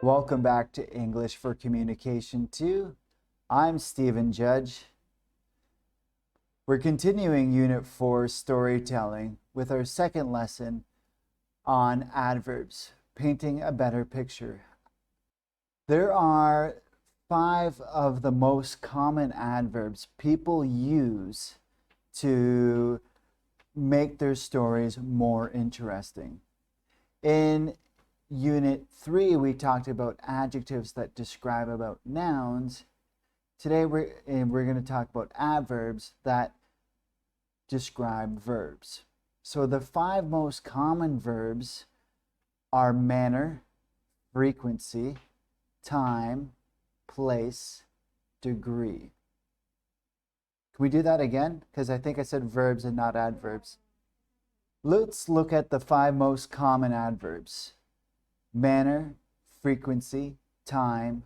Welcome back to English for Communication 2. I'm Stephen Judge. We're continuing Unit 4 Storytelling with our second lesson on adverbs, painting a better picture. There are 5 of the most common adverbs people use to make their stories more interesting. In Unit 3, we talked about adjectives that describe about nouns. Today, we're going to talk about adverbs that describe verbs. So the 5 most common verbs are manner, frequency, time, place, degree. Can we do that again? Because I think I said verbs and not adverbs. Let's look at the 5 most common adverbs: manner, frequency, time,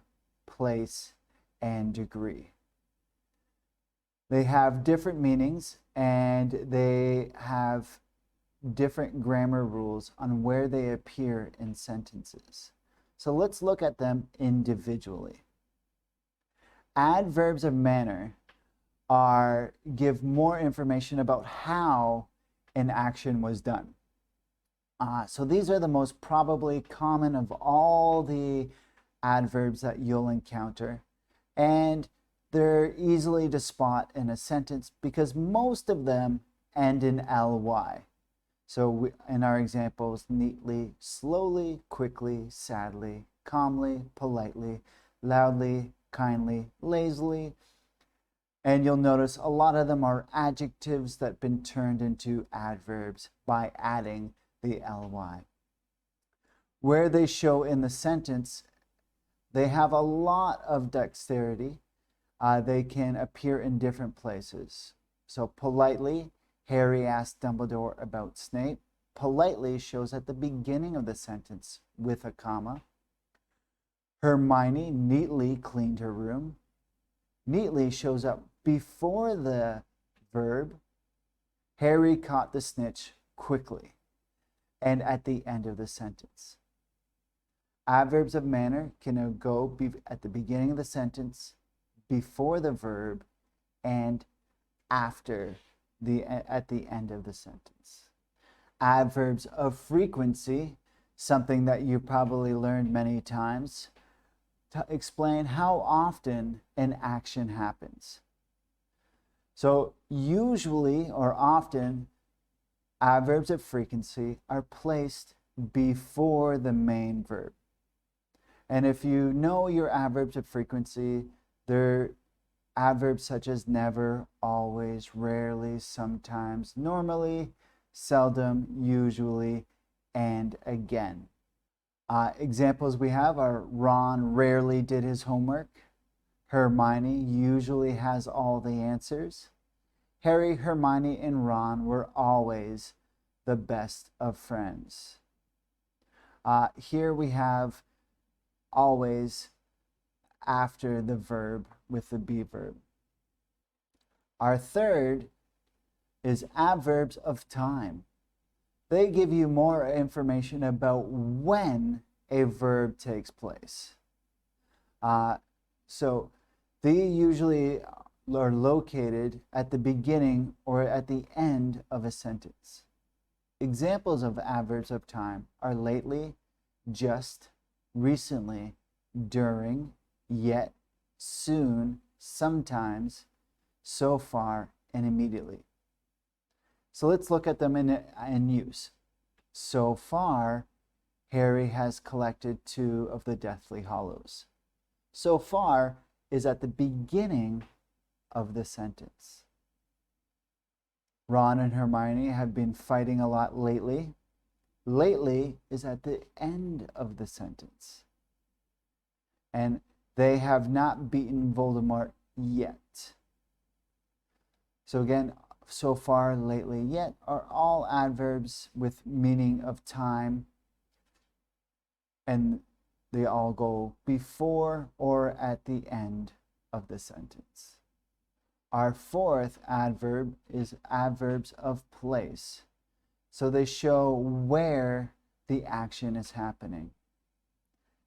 place, and degree. They have different meanings and they have different grammar rules on where they appear in sentences. So let's look at them individually. Adverbs of manner give more information about how an action was done. So these are the most probably common of all the adverbs that you'll encounter, and they're easily to spot in a sentence because most of them end in ly. So in our examples, neatly, slowly, quickly, sadly, calmly, politely, loudly, kindly, lazily. And you'll notice a lot of them are adjectives that have been turned into adverbs by adding the ly. Where they show in the sentence, they have a lot of dexterity. They can appear in different places. So politely, Harry asked Dumbledore about Snape. Politely shows at the beginning of the sentence with a comma. Hermione neatly cleaned her room. Neatly shows up before the verb. Harry caught the snitch quickly, and at the end of the sentence. Adverbs of manner can go at the beginning of the sentence, before the verb, and at the end of the sentence. Adverbs of frequency, something that you probably learned many times, to explain how often an action happens. So usually or often, adverbs of frequency are placed before the main verb. And if you know your adverbs of frequency, they're adverbs such as never, always, rarely, sometimes, normally, seldom, usually, and again. Examples we have are Ron rarely did his homework. Hermione usually has all the answers. Harry, Hermione, and Ron were always the best of friends. Here we have always after the verb with the be verb. Our third is adverbs of time. They give you more information about when a verb takes place. So they usually are located at the beginning or at the end of a sentence. Examples of adverbs of time are lately, just, recently, during, yet, soon, sometimes, so far, and immediately. So let's look at them in use. So far, Harry has collected 2 of the Deathly Hallows. So far is at the beginning of the sentence. Ron and Hermione have been fighting a lot lately. Lately is at the end of the sentence. And they have not beaten Voldemort yet. So again, so far, lately, yet are all adverbs with meaning of time, and they all go before or at the end of the sentence. Our fourth adverb is adverbs of place. So they show where the action is happening.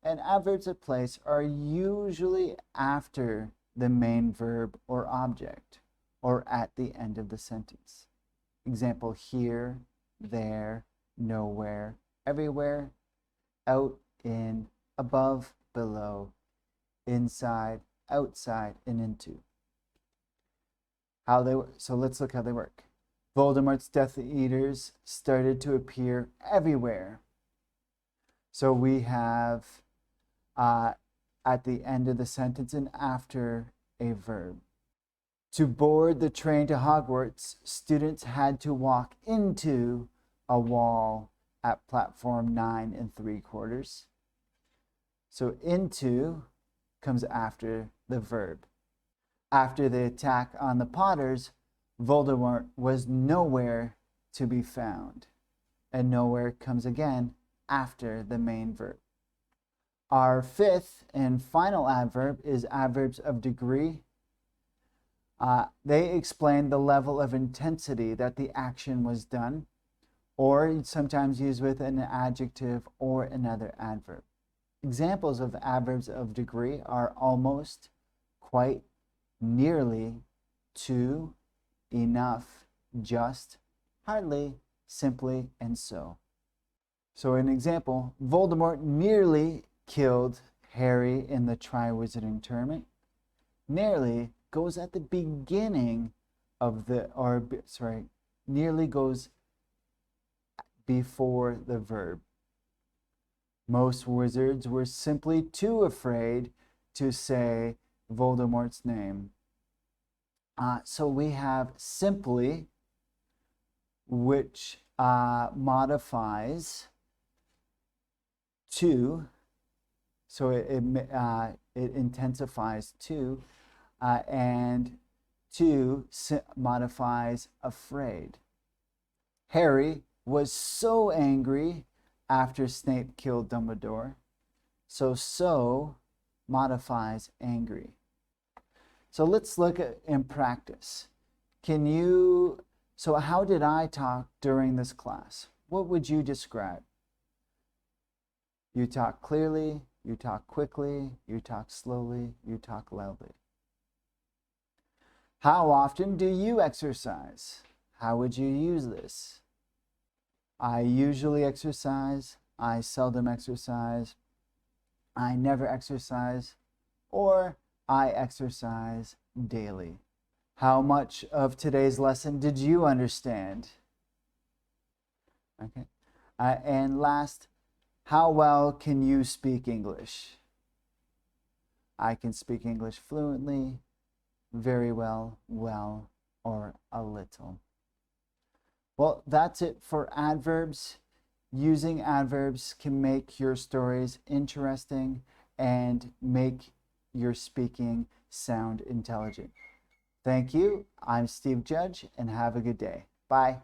And adverbs of place are usually after the main verb or object, or at the end of the sentence. Example, here, there, nowhere, everywhere, out, in, above, below, inside, outside, and into. So let's look how they work. Voldemort's Death Eaters started to appear everywhere. So we have at the end of the sentence and after a verb. To board the train to Hogwarts, students had to walk into a wall at platform 9 3/4. So into comes after the verb. After the attack on the Potters, Voldemort was nowhere to be found. And nowhere comes again after the main verb. Our fifth and final adverb is adverbs of degree. They explain the level of intensity that the action was done, or sometimes used with an adjective or another adverb. Examples of adverbs of degree are almost, quite, nearly, to, enough, just, hardly, simply, and so. So an example, Voldemort nearly killed Harry in the Triwizarding Tournament. Nearly goes at the beginning of nearly goes before the verb. Most wizards were simply too afraid to say Voldemort's name. So we have simply, which modifies to, so it intensifies to, and to modifies afraid. Harry was so angry after Snape killed Dumbledore. So modifies angry. So let's look at in practice. So how did I talk during this class? What would you describe? You talk clearly, you talk quickly, you talk slowly, you talk loudly. How often do you exercise? How would you use this? I usually exercise, I seldom exercise, I never exercise, or I exercise daily. How much of today's lesson did you understand? Okay. And last, how well can you speak English? I can speak English fluently, very well, well, or a little. Well, that's it for adverbs. Using adverbs can make your stories interesting and make your speaking sound intelligent. Thank you. I'm Steve Judge, and have a good day. Bye.